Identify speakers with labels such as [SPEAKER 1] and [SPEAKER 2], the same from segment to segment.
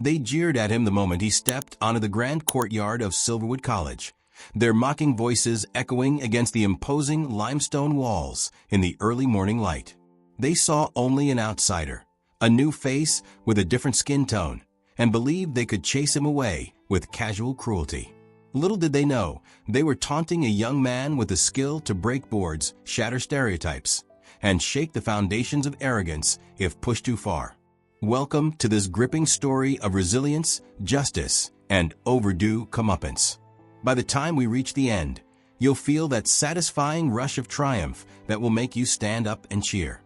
[SPEAKER 1] They jeered at him the moment he stepped onto the grand courtyard of Silverwood College, their mocking voices echoing against the imposing limestone walls in the early morning light. They saw only an outsider, a new face with a different skin tone, and believed they could chase him away with casual cruelty. Little did they know, they were taunting a young man with the skill to break boards, shatter stereotypes, and shake the foundations of arrogance if pushed too far. Welcome to this gripping story of resilience, justice, and overdue comeuppance. By the time we reach the end, you'll feel that satisfying rush of triumph that will make you stand up and cheer.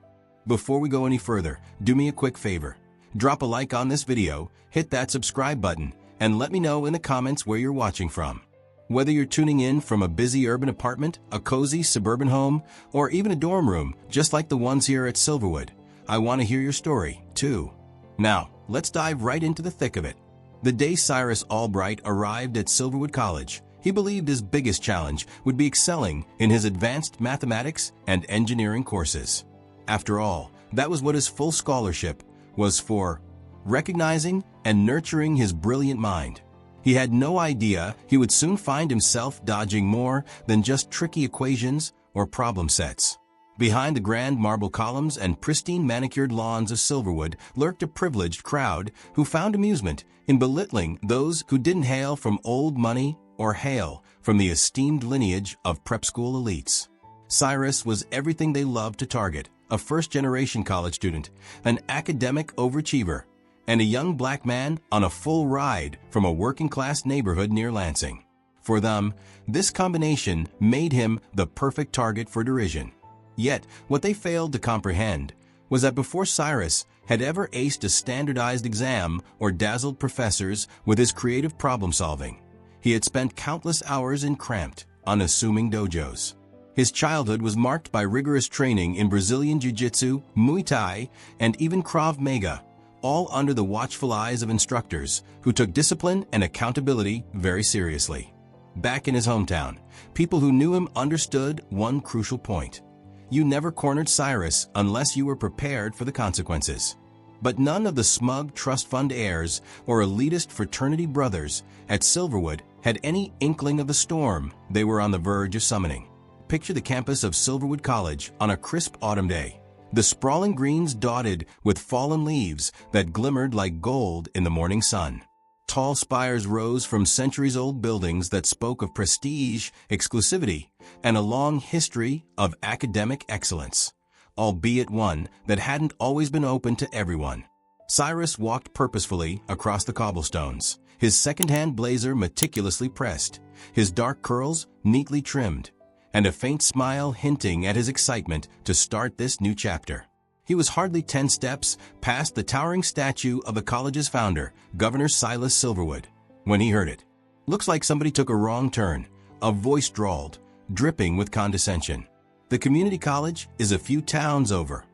[SPEAKER 1] Before we go any further, do me a quick favor. Drop a like on this video, hit that subscribe button, and let me know in the comments where you're watching from. Whether you're tuning in from a busy urban apartment, a cozy suburban home, or even a dorm room just like the ones here at Silverwood, I want to hear your story, too. Now, let's dive right into the thick of it. The day Cyrus Albright arrived at Silverwood College, he believed his biggest challenge would be excelling in his advanced mathematics and engineering courses. After all, that was what his full scholarship was for, recognizing and nurturing his brilliant mind. He had no idea he would soon find himself dodging more than just tricky equations or problem sets. Behind the grand marble columns and pristine manicured lawns of Silverwood lurked a privileged crowd who found amusement in belittling those who didn't hail from old money or hail from the esteemed lineage of prep school elites. Cyrus was everything they loved to target: a first-generation college student, an academic overachiever, and a young black man on a full ride from a working-class neighborhood near Lansing. For them, this combination made him the perfect target for derision. Yet, what they failed to comprehend was that before Cyrus had ever aced a standardized exam or dazzled professors with his creative problem-solving, he had spent countless hours in cramped, unassuming dojos. His childhood was marked by rigorous training in Brazilian Jiu-Jitsu, Muay Thai, and even Krav Maga, all under the watchful eyes of instructors who took discipline and accountability very seriously. Back in his hometown, people who knew him understood one crucial point: you never cornered Cyrus unless you were prepared for the consequences. But none of the smug trust fund heirs or elitist fraternity brothers at Silverwood had any inkling of the storm they were on the verge of summoning. Picture the campus of Silverwood College on a crisp autumn day, the sprawling greens dotted with fallen leaves that glimmered like gold in the morning sun. Tall spires rose from centuries-old buildings that spoke of prestige, exclusivity, and a long history of academic excellence, albeit one that hadn't always been open to everyone. Cyrus walked purposefully across the cobblestones, his second-hand blazer meticulously pressed, his dark curls neatly trimmed, and a faint smile hinting at his excitement to start this new chapter. He was hardly 10 steps past the towering statue of the college's founder, Governor Silas Silverwood, when he heard it. "Looks like somebody took a wrong turn," a voice drawled, dripping with condescension. "The community college is a few towns over."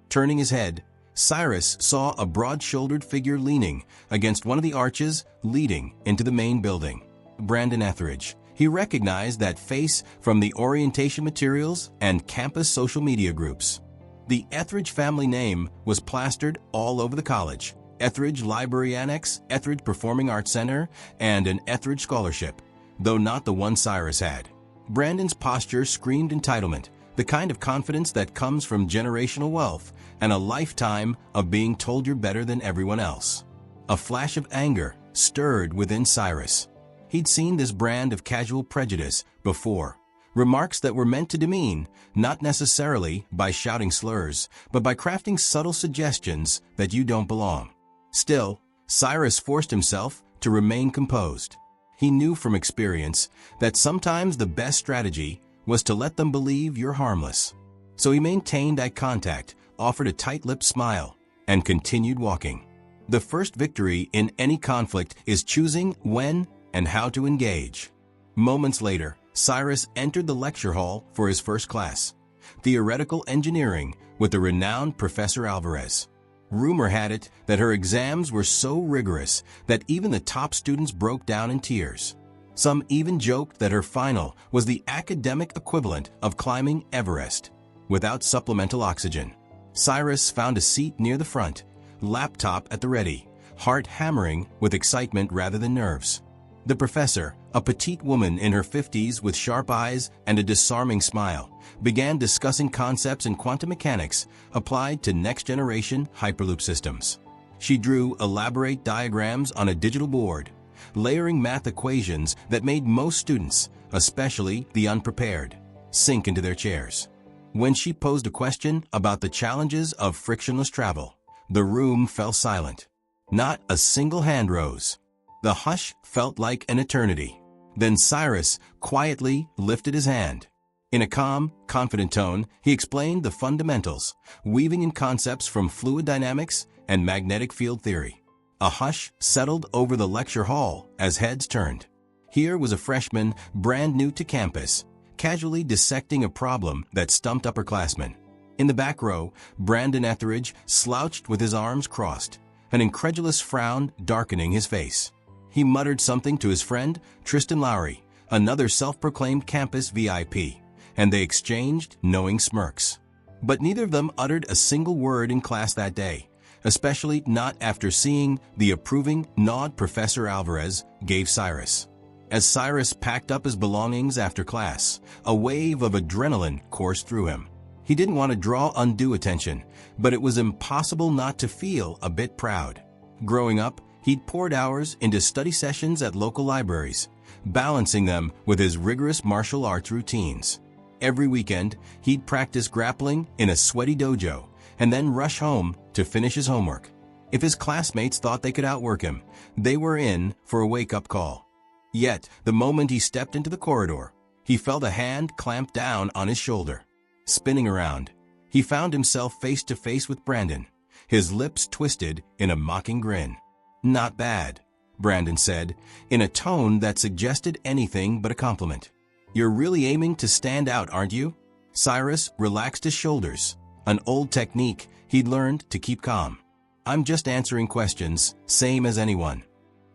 [SPEAKER 1] Turning his head, Cyrus saw a broad-shouldered figure leaning against one of the arches leading into the main building. Brandon Etheridge. He recognized that face from the orientation materials and campus social media groups. The Etheridge family name was plastered all over the college: Etheridge Library Annex, Etheridge Performing Arts Center, and an Etheridge Scholarship, though not the one Cyrus had. Brandon's posture screamed entitlement, the kind of confidence that comes from generational wealth and a lifetime of being told you're better than everyone else. A flash of anger stirred within Cyrus. He'd seen this brand of casual prejudice before. Remarks that were meant to demean, not necessarily by shouting slurs, but by crafting subtle suggestions that you don't belong. Still, Cyrus forced himself to remain composed. He knew from experience that sometimes the best strategy was to let them believe you're harmless. So he maintained eye contact, offered a tight-lipped smile, and continued walking. The first victory in any conflict is choosing when and how to engage. Moments later, Cyrus entered the lecture hall for his first class, theoretical engineering, with the renowned Professor Alvarez. Rumor had it that her exams were so rigorous that even the top students broke down in tears. Some even joked that her final was the academic equivalent of climbing Everest, without supplemental oxygen. Cyrus found a seat near the front, laptop at the ready, heart hammering with excitement rather than nerves. The professor, a petite woman in her 50s with sharp eyes and a disarming smile, began discussing concepts in quantum mechanics applied to next-generation Hyperloop systems. She drew elaborate diagrams on a digital board, layering math equations that made most students, especially the unprepared, sink into their chairs. When she posed a question about the challenges of frictionless travel, the room fell silent. Not a single hand rose. The hush felt like an eternity. Then Cyrus quietly lifted his hand. In a calm, confident tone, he explained the fundamentals, weaving in concepts from fluid dynamics and magnetic field theory. A hush settled over the lecture hall as heads turned. Here was a freshman brand new to campus, casually dissecting a problem that stumped upperclassmen. In the back row, Brandon Etheridge slouched with his arms crossed, an incredulous frown darkening his face. He muttered something to his friend, Tristan Lowry, another self-proclaimed campus VIP, and they exchanged knowing smirks. But neither of them uttered a single word in class that day, especially not after seeing the approving nod Professor Alvarez gave Cyrus. As Cyrus packed up his belongings after class, a wave of adrenaline coursed through him. He didn't want to draw undue attention, but it was impossible not to feel a bit proud. Growing up, he'd poured hours into study sessions at local libraries, balancing them with his rigorous martial arts routines. Every weekend, he'd practice grappling in a sweaty dojo and then rush home to finish his homework. If his classmates thought they could outwork him, they were in for a wake-up call. Yet, the moment he stepped into the corridor, he felt a hand clamp down on his shoulder. Spinning around, he found himself face to face with Brandon, his lips twisted in a mocking grin. "Not bad," Brandon said, in a tone that suggested anything but a compliment. "You're really aiming to stand out, aren't you?" Cyrus relaxed his shoulders, an old technique he'd learned to keep calm. "I'm just answering questions, same as anyone."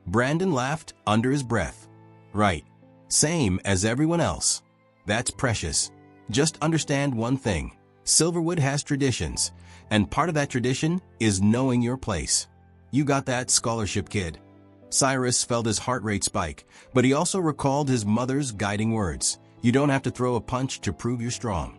[SPEAKER 1] Brandon laughed under his breath. "Right. Same as everyone else. That's precious. Just understand one thing. Silverwood has traditions, and part of that tradition is knowing your place. You got that, scholarship kid." Cyrus felt his heart rate spike, but he also recalled his mother's guiding words. "You don't have to throw a punch to prove you're strong."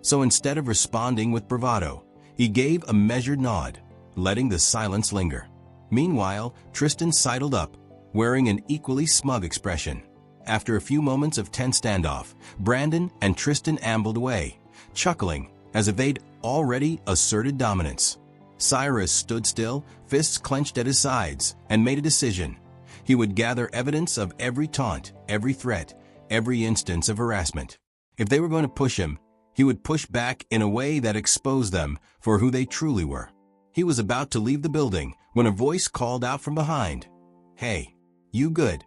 [SPEAKER 1] So instead of responding with bravado, he gave a measured nod, letting the silence linger. Meanwhile, Tristan sidled up, wearing an equally smug expression. After a few moments of tense standoff, Brandon and Tristan ambled away, chuckling as if they'd already asserted dominance. Cyrus stood still, fists clenched at his sides, and made a decision. He would gather evidence of every taunt, every threat, every instance of harassment. If they were going to push him, he would push back in a way that exposed them for who they truly were. He was about to leave the building when a voice called out from behind. "Hey, you good?"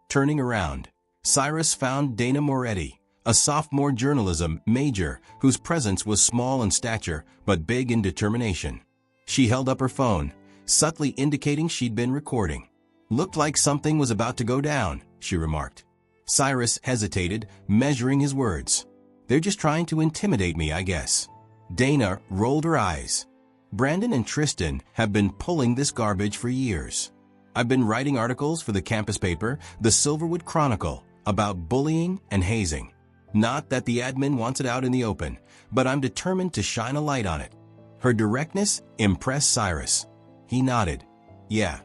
[SPEAKER 1] Turning around, Cyrus found Dana Moretti, a sophomore journalism major whose presence was small in stature but big in determination. She held up her phone, subtly indicating she'd been recording. "Looked like something was about to go down," she remarked. Cyrus hesitated, measuring his words. "They're just trying to intimidate me, I guess." Dana rolled her eyes. "Brandon and Tristan have been pulling this garbage for years. I've been writing articles for the campus paper, the Silverwood Chronicle, about bullying and hazing. Not that the admin wants it out in the open, but I'm determined to shine a light on it." Her directness impressed Cyrus. He nodded. "Yeah.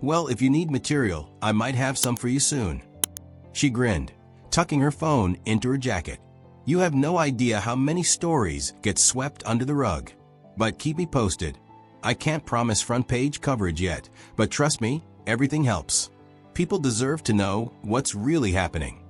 [SPEAKER 1] Well, if you need material, I might have some for you soon." She grinned, tucking her phone into her jacket. "You have no idea how many stories get swept under the rug. But keep me posted. I can't promise front-page coverage yet, but trust me, everything helps. People deserve to know what's really happening."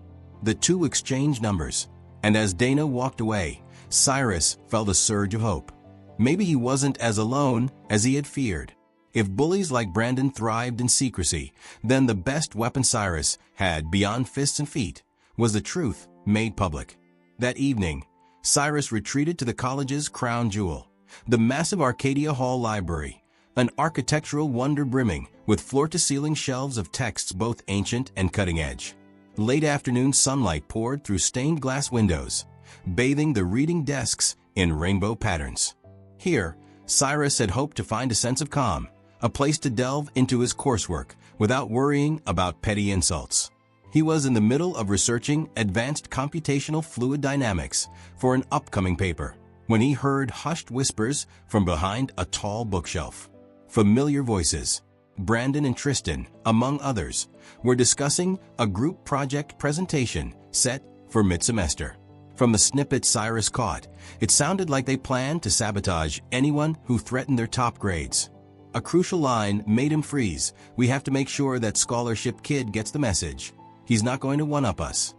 [SPEAKER 1] The two exchanged numbers, and as Dana walked away, Cyrus felt a surge of hope. Maybe he wasn't as alone as he had feared. If bullies like Brandon thrived in secrecy, then the best weapon Cyrus had beyond fists and feet was the truth made public. That evening, Cyrus retreated to the college's crown jewel, the massive Arcadia Hall Library, an architectural wonder brimming with floor-to-ceiling shelves of texts both ancient and cutting-edge. Late afternoon sunlight poured through stained glass windows, bathing the reading desks in rainbow patterns. Here, Cyrus had hoped to find a sense of calm, a place to delve into his coursework without worrying about petty insults. He was in the middle of researching advanced computational fluid dynamics for an upcoming paper when he heard hushed whispers from behind a tall bookshelf. Familiar voices. Brandon and Tristan, among others, were discussing a group project presentation set for mid-semester. From the snippet Cyrus caught, it sounded like they planned to sabotage anyone who threatened their top grades. A crucial line made him freeze. "We have to make sure that scholarship kid gets the message. He's not going to one-up us."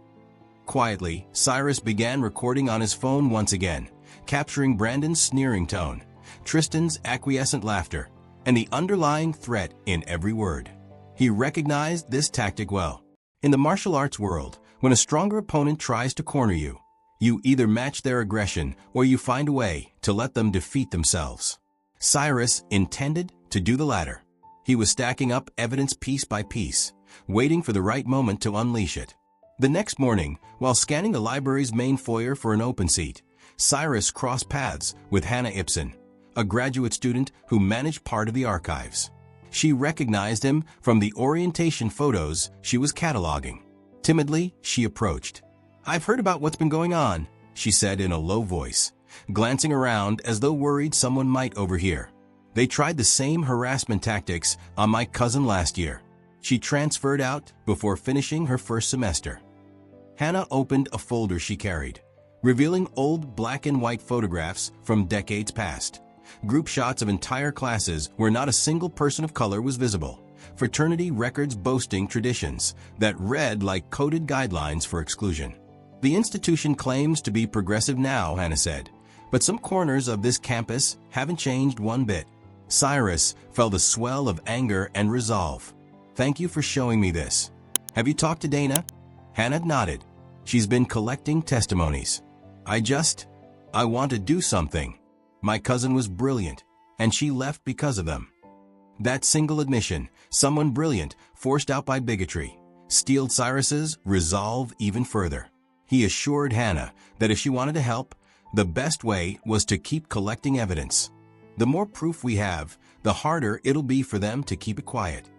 [SPEAKER 1] Quietly, Cyrus began recording on his phone once again, capturing Brandon's sneering tone, Tristan's acquiescent laughter, and the underlying threat in every word. He recognized this tactic well. In the martial arts world, when a stronger opponent tries to corner you, you either match their aggression or you find a way to let them defeat themselves. Cyrus intended to do the latter. He was stacking up evidence piece by piece, waiting for the right moment to unleash it. The next morning, while scanning the library's main foyer for an open seat, Cyrus crossed paths with Hannah Ibsen, a graduate student who managed part of the archives. She recognized him from the orientation photos she was cataloging. Timidly, she approached. "I've heard about what's been going on," she said in a low voice, glancing around as though worried someone might overhear. "They tried the same harassment tactics on my cousin last year." She transferred out before finishing her first semester. Hannah opened a folder she carried, revealing old black and white photographs from decades past. Group shots of entire classes where not a single person of color was visible. Fraternity records boasting traditions that read like coded guidelines for exclusion. "The institution claims to be progressive now," Hannah said, "but some corners of this campus haven't changed one bit." Cyrus felt a swell of anger and resolve. "Thank you for showing me this. Have you talked to Dana?" Hannah nodded. "She's been collecting testimonies. I want to do something. My cousin was brilliant, and she left because of them." That single admission, someone brilliant forced out by bigotry, steeled Cyrus's resolve even further. He assured Hannah that if she wanted to help, the best way was to keep collecting evidence. The more proof we have, the harder it'll be for them to keep it quiet.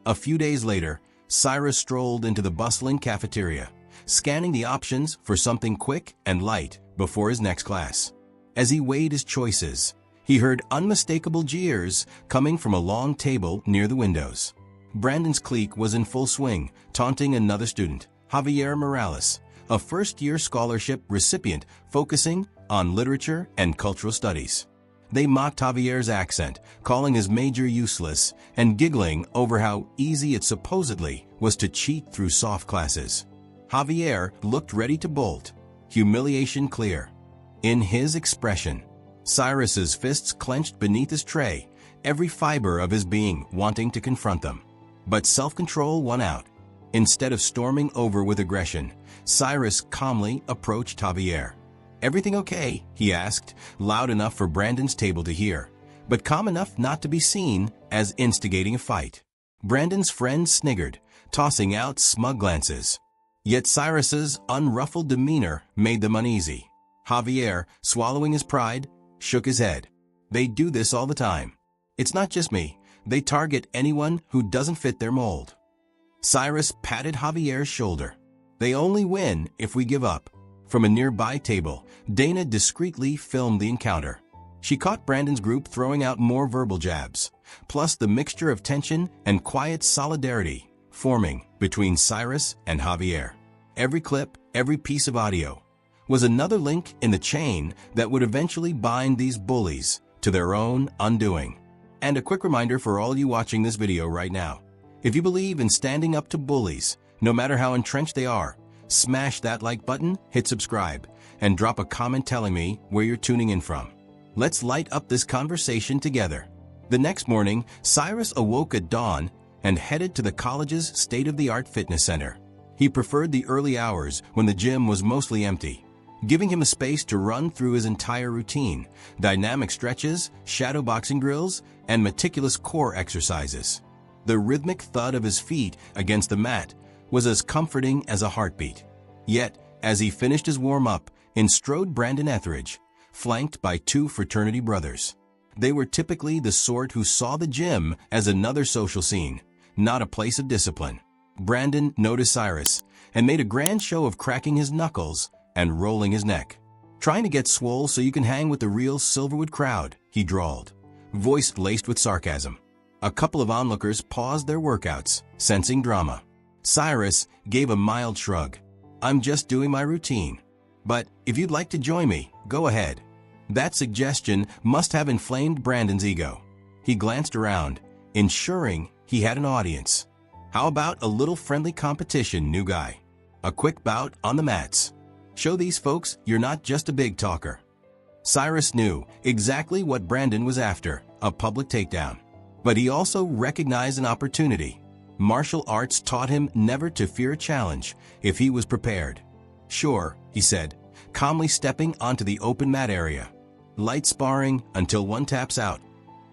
[SPEAKER 1] A few days later, Cyrus strolled into the bustling cafeteria, scanning the options for something quick and light before his next class. As he weighed his choices, he heard unmistakable jeers coming from a long table near the windows. Brandon's clique was in full swing, taunting another student, Javier Morales, a first-year scholarship recipient focusing on literature and cultural studies. They mocked Javier's accent, calling his major useless, and giggling over how easy it supposedly was to cheat through soft classes. Javier looked ready to bolt, humiliation clear in his expression. Cyrus's fists clenched beneath his tray, every fiber of his being wanting to confront them. But self-control won out. Instead of storming over with aggression, Cyrus calmly approached Javier. "Everything okay?" he asked, loud enough for Brandon's table to hear, but calm enough not to be seen as instigating a fight. Brandon's friend sniggered, tossing out smug glances. Yet Cyrus's unruffled demeanor made them uneasy. Javier, swallowing his pride, shook his head. "They do this all the time. It's not just me. They target anyone who doesn't fit their mold." Cyrus patted Javier's shoulder. "They only win if we give up." From a nearby table, Dana discreetly filmed the encounter. She caught Brandon's group throwing out more verbal jabs, plus the mixture of tension and quiet solidarity forming between Cyrus and Javier. Every clip, every piece of audio, was another link in the chain that would eventually bind these bullies to their own undoing. And a quick reminder for all you watching this video right now. If you believe in standing up to bullies, no matter how entrenched they are, smash that like button, hit subscribe, and drop a comment telling me where you're tuning in from. Let's light up this conversation together. The next morning, Cyrus awoke at dawn and headed to the college's state-of-the-art fitness center. He preferred the early hours when the gym was mostly empty, giving him a space to run through his entire routine, dynamic stretches, shadow boxing drills, and meticulous core exercises. The rhythmic thud of his feet against the mat was as comforting as a heartbeat. Yet, as he finished his warm-up, in strode Brandon Etheridge, flanked by two fraternity brothers. They were typically the sort who saw the gym as another social scene, not a place of discipline. Brandon noticed Cyrus and made a grand show of cracking his knuckles and rolling his neck. "Trying to get swole so you can hang with the real Silverwood crowd," he drawled, voice laced with sarcasm. A couple of onlookers paused their workouts, sensing drama. Cyrus gave a mild shrug. "I'm just doing my routine. But if you'd like to join me, go ahead." That suggestion must have inflamed Brandon's ego. He glanced around, ensuring he had an audience. "How about a little friendly competition, new guy? A quick bout on the mats. Show these folks you're not just a big talker." Cyrus knew exactly what Brandon was after, a public takedown. But he also recognized an opportunity. Martial arts taught him never to fear a challenge if he was prepared. "Sure," he said, calmly stepping onto the open mat area. "Light sparring until one taps out."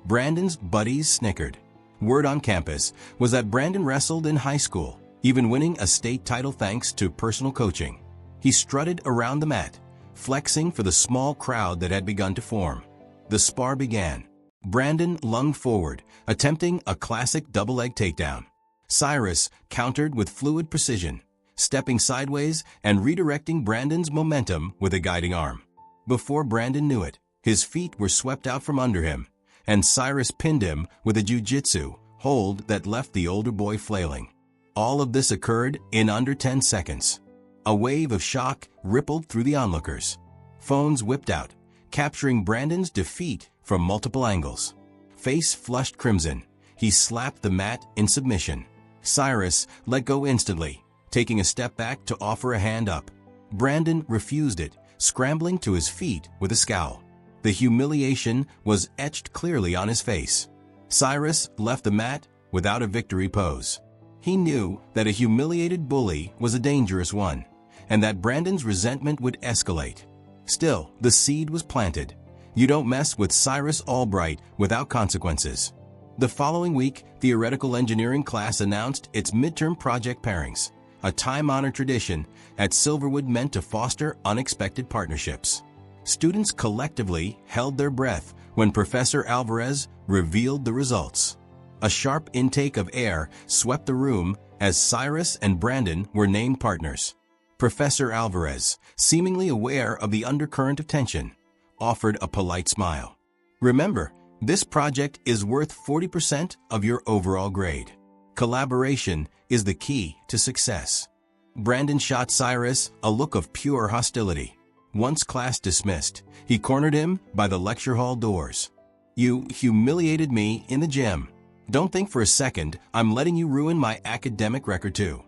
[SPEAKER 1] Brandon's buddies snickered. Word on campus was that Brandon wrestled in high school, even winning a state title thanks to personal coaching. He strutted around the mat, flexing for the small crowd that had begun to form. The spar began. Brandon lunged forward, attempting a classic double-leg takedown. Cyrus countered with fluid precision, stepping sideways and redirecting Brandon's momentum with a guiding arm. Before Brandon knew it, his feet were swept out from under him, and Cyrus pinned him with a jiu-jitsu hold that left the older boy flailing. All of this occurred in under 10 seconds. A wave of shock rippled through the onlookers. Phones whipped out, capturing Brandon's defeat from multiple angles. Face flushed crimson, he slapped the mat in submission. Cyrus let go instantly, taking a step back to offer a hand up. Brandon refused it, scrambling to his feet with a scowl. The humiliation was etched clearly on his face. Cyrus left the mat without a victory pose. He knew that a humiliated bully was a dangerous one, and that Brandon's resentment would escalate. Still, the seed was planted. You don't mess with Cyrus Albright without consequences. The following week, theoretical engineering class announced its midterm project pairings, a time-honored tradition at Silverwood meant to foster unexpected partnerships. Students collectively held their breath when Professor Alvarez revealed the results. A sharp intake of air swept the room as Cyrus and Brandon were named partners. Professor Alvarez, seemingly aware of the undercurrent of tension, offered a polite smile. "Remember, this project is worth 40% of your overall grade. Collaboration is the key to success." Brandon shot Cyrus a look of pure hostility. Once class dismissed, he cornered him by the lecture hall doors. "You humiliated me in the gym. Don't think for a second I'm letting you ruin my academic record too."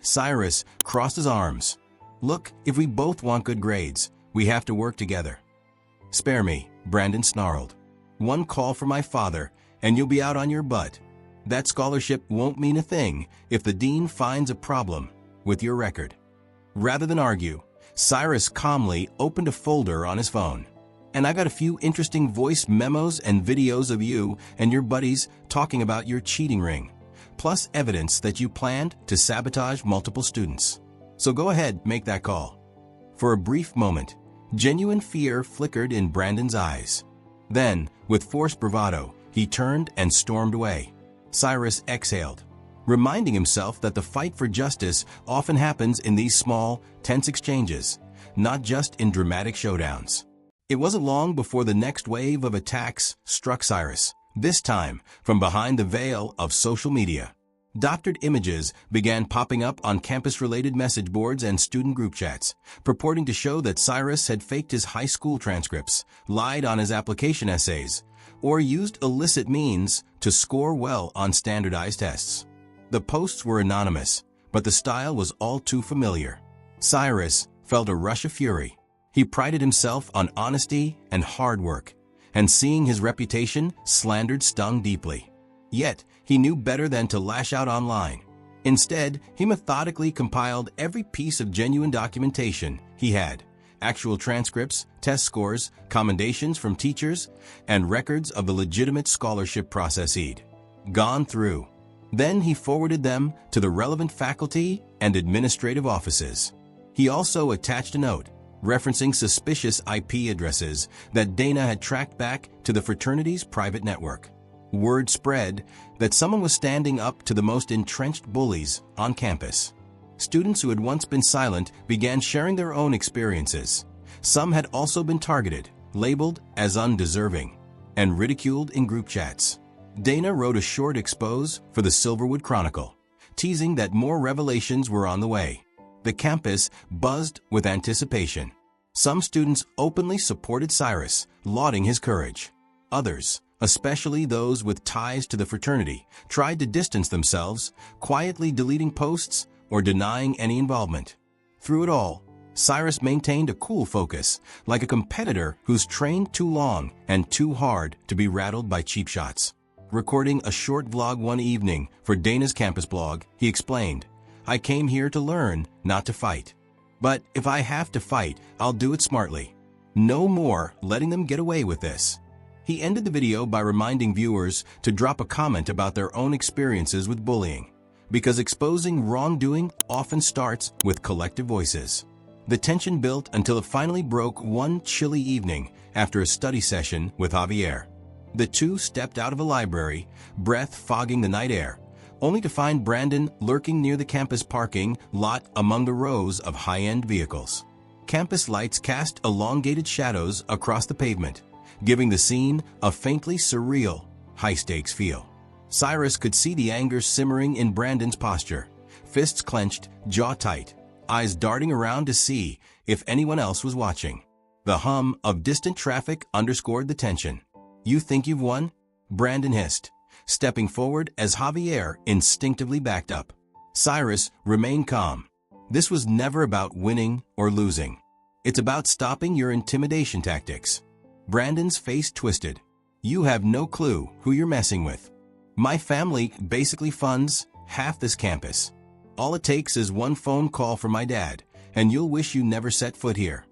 [SPEAKER 1] Cyrus crossed his arms. "Look, if we both want good grades, we have to work together." "Spare me," Brandon snarled. "One call from my father, and you'll be out on your butt. That scholarship won't mean a thing if the dean finds a problem with your record." Rather than argue, Cyrus calmly opened a folder on his phone. "And I got a few interesting voice memos and videos of you and your buddies talking about your cheating ring, plus evidence that you planned to sabotage multiple students. So go ahead, make that call." For a brief moment, genuine fear flickered in Brandon's eyes. Then, with forced bravado, he turned and stormed away. Cyrus exhaled, reminding himself that the fight for justice often happens in these small, tense exchanges, not just in dramatic showdowns. It wasn't long before the next wave of attacks struck Cyrus, this time from behind the veil of social media. Doctored images began popping up on campus-related message boards and student group chats, purporting to show that Cyrus had faked his high school transcripts, lied on his application essays, or used illicit means to score well on standardized tests. The posts were anonymous, but the style was all too familiar. Cyrus felt a rush of fury. He prided himself on honesty and hard work, and seeing his reputation slandered stung deeply. Yet, he knew better than to lash out online. Instead, he methodically compiled every piece of genuine documentation he had: actual transcripts, test scores, commendations from teachers, and records of the legitimate scholarship process he'd gone through. Then he forwarded them to the relevant faculty and administrative offices. He also attached a note, referencing suspicious IP addresses that Dana had tracked back to the fraternity's private network. Word spread that someone was standing up to the most entrenched bullies on campus. Students who had once been silent began sharing their own experiences. Some had also been targeted, labeled as undeserving, and ridiculed in group chats. Dana wrote a short expose for the Silverwood Chronicle, teasing that more revelations were on the way. The campus buzzed with anticipation. Some students openly supported Cyrus, lauding his courage. Others, especially those with ties to the fraternity, tried to distance themselves, quietly deleting posts or denying any involvement. Through it all, Cyrus maintained a cool focus, like a competitor who's trained too long and too hard to be rattled by cheap shots. Recording a short vlog one evening for Dana's campus blog, he explained, "I came here to learn, not to fight. But if I have to fight, I'll do it smartly. No more letting them get away with this." He ended the video by reminding viewers to drop a comment about their own experiences with bullying, because exposing wrongdoing often starts with collective voices. The tension built until it finally broke one chilly evening after a study session with Javier. The two stepped out of a library, breath fogging the night air, only to find Brandon lurking near the campus parking lot among the rows of high-end vehicles. Campus lights cast elongated shadows across the pavement, giving the scene a faintly surreal, high-stakes feel. Cyrus could see the anger simmering in Brandon's posture, fists clenched, jaw tight, eyes darting around to see if anyone else was watching. The hum of distant traffic underscored the tension. "You think you've won?" Brandon hissed, stepping forward as Javier instinctively backed up. Cyrus remained calm. This was never about winning or losing. It's about stopping your intimidation tactics. Brandon's face twisted. "You have no clue who you're messing with. My family basically funds half this campus. All it takes is one phone call from my dad, and you'll wish you never set foot here."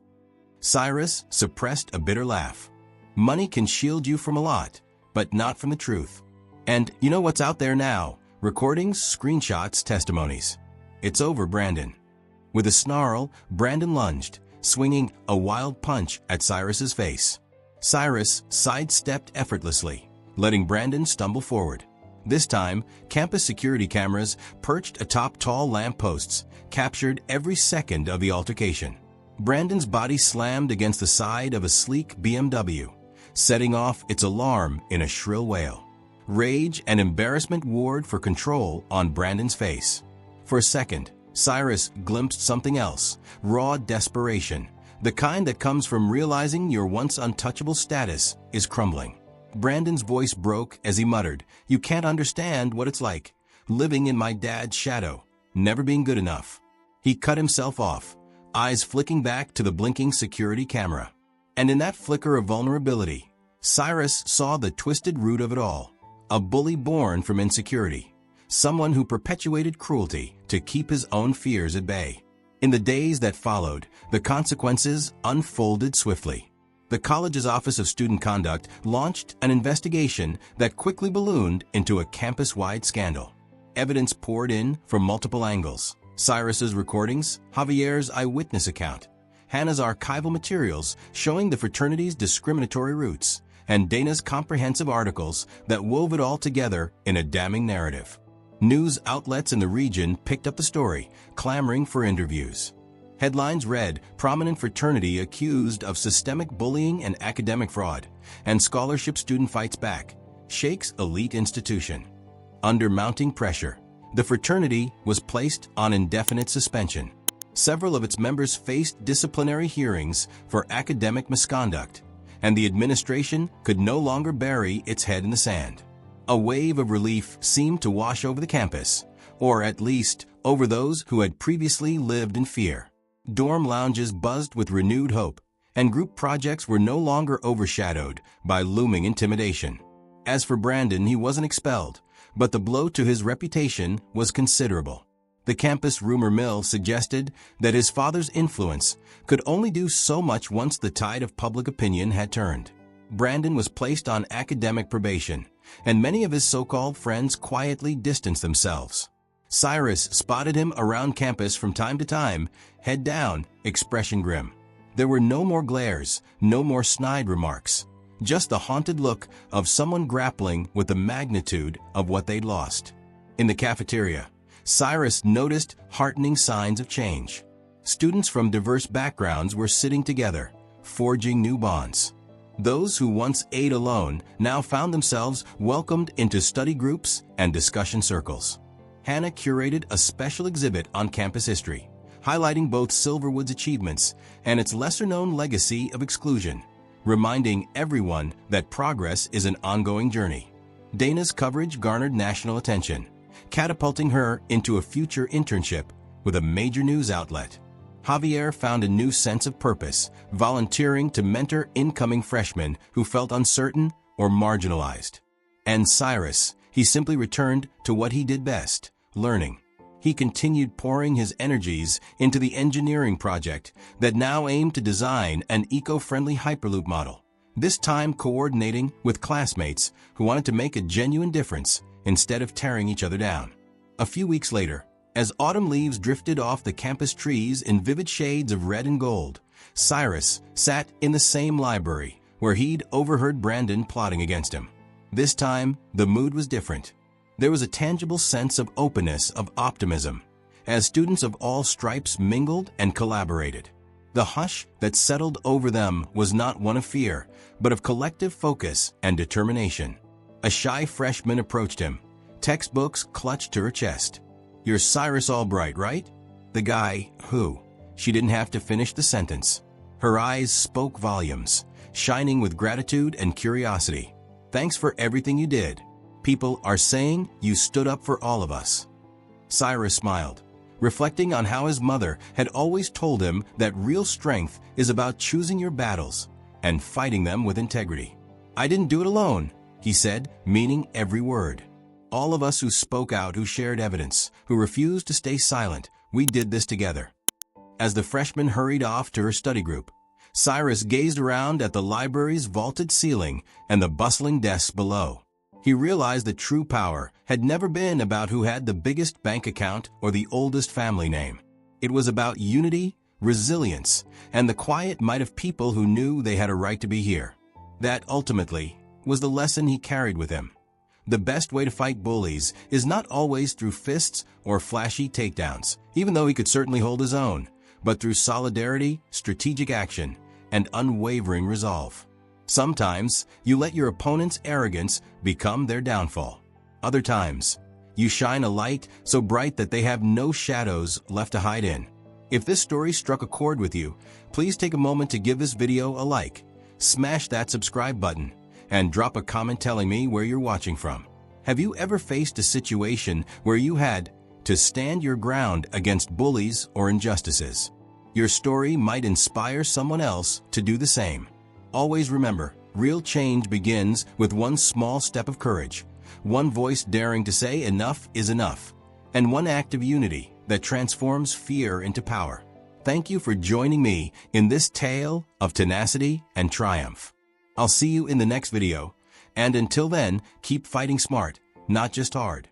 [SPEAKER 1] Cyrus suppressed a bitter laugh. "Money can shield you from a lot, but not from the truth. And you know what's out there now? Recordings, screenshots, testimonies. It's over, Brandon." With a snarl, Brandon lunged, swinging a wild punch at Cyrus's face. Cyrus sidestepped effortlessly, letting Brandon stumble forward. This time, campus security cameras perched atop tall lampposts captured every second of the altercation. Brandon's body slammed against the side of a sleek BMW, setting off its alarm in a shrill wail. Rage and embarrassment warred for control on Brandon's face. For a second, Cyrus glimpsed something else, raw desperation, the kind that comes from realizing your once untouchable status is crumbling. Brandon's voice broke as he muttered, "You can't understand what it's like, living in my dad's shadow, never being good enough." He cut himself off, eyes flicking back to the blinking security camera. And in that flicker of vulnerability, Cyrus saw the twisted root of it all. A bully born from insecurity. Someone who perpetuated cruelty to keep his own fears at bay. In the days that followed, the consequences unfolded swiftly. The college's Office of Student Conduct launched an investigation that quickly ballooned into a campus-wide scandal. Evidence poured in from multiple angles. Cyrus's recordings, Javier's eyewitness account, Hannah's archival materials showing the fraternity's discriminatory roots, and Dana's comprehensive articles that wove it all together in a damning narrative. News outlets in the region picked up the story, clamoring for interviews. Headlines read, "Prominent fraternity accused of systemic bullying and academic fraud," and "Scholarship student fights back, shakes elite institution." Under mounting pressure, the fraternity was placed on indefinite suspension. Several of its members faced disciplinary hearings for academic misconduct, and the administration could no longer bury its head in the sand. A wave of relief seemed to wash over the campus, or at least over those who had previously lived in fear. Dorm lounges buzzed with renewed hope, and group projects were no longer overshadowed by looming intimidation. As for Brandon, he wasn't expelled, but the blow to his reputation was considerable. The campus rumor mill suggested that his father's influence could only do so much once the tide of public opinion had turned. Brandon was placed on academic probation, and many of his so-called friends quietly distanced themselves. Cyrus spotted him around campus from time to time, head down, expression grim. There were no more glares, no more snide remarks, just the haunted look of someone grappling with the magnitude of what they'd lost. In the cafeteria, Cyrus noticed heartening signs of change. Students from diverse backgrounds were sitting together, forging new bonds. Those who once ate alone now found themselves welcomed into study groups and discussion circles. Hannah curated a special exhibit on campus history, highlighting both Silverwood's achievements and its lesser-known legacy of exclusion, reminding everyone that progress is an ongoing journey. Dana's coverage garnered national attention, catapulting her into a future internship with a major news outlet. Javier found a new sense of purpose, volunteering to mentor incoming freshmen who felt uncertain or marginalized. And Cyrus, he simply returned to what he did best, learning. He continued pouring his energies into the engineering project that now aimed to design an eco-friendly Hyperloop model, this time coordinating with classmates who wanted to make a genuine difference instead of tearing each other down. A few weeks later, as autumn leaves drifted off the campus trees in vivid shades of red and gold, Cyrus sat in the same library where he'd overheard Brandon plotting against him. This time, the mood was different. There was a tangible sense of openness, of optimism, as students of all stripes mingled and collaborated. The hush that settled over them was not one of fear, but of collective focus and determination. A shy freshman approached him, textbooks clutched to her chest. "You're Cyrus Albright, right?" The guy who? She didn't have to finish the sentence. Her eyes spoke volumes, shining with gratitude and curiosity. "Thanks for everything you did. People are saying you stood up for all of us." Cyrus smiled, reflecting on how his mother had always told him that real strength is about choosing your battles and fighting them with integrity. "I didn't do it alone," he said, meaning every word. "All of us who spoke out, who shared evidence, who refused to stay silent, we did this together." As the freshman hurried off to her study group, Cyrus gazed around at the library's vaulted ceiling and the bustling desks below. He realized that true power had never been about who had the biggest bank account or the oldest family name. It was about unity, resilience, and the quiet might of people who knew they had a right to be here. That, ultimately, was the lesson he carried with him. The best way to fight bullies is not always through fists or flashy takedowns, even though he could certainly hold his own, but through solidarity, strategic action, and unwavering resolve. Sometimes, you let your opponent's arrogance become their downfall. Other times, you shine a light so bright that they have no shadows left to hide in. If this story struck a chord with you, please take a moment to give this video a like, smash that subscribe button, and drop a comment telling me where you're watching from. Have you ever faced a situation where you had to stand your ground against bullies or injustices? Your story might inspire someone else to do the same. Always remember, real change begins with one small step of courage, one voice daring to say enough is enough, and one act of unity that transforms fear into power. Thank you for joining me in this tale of tenacity and triumph. I'll see you in the next video, and until then, keep fighting smart, not just hard.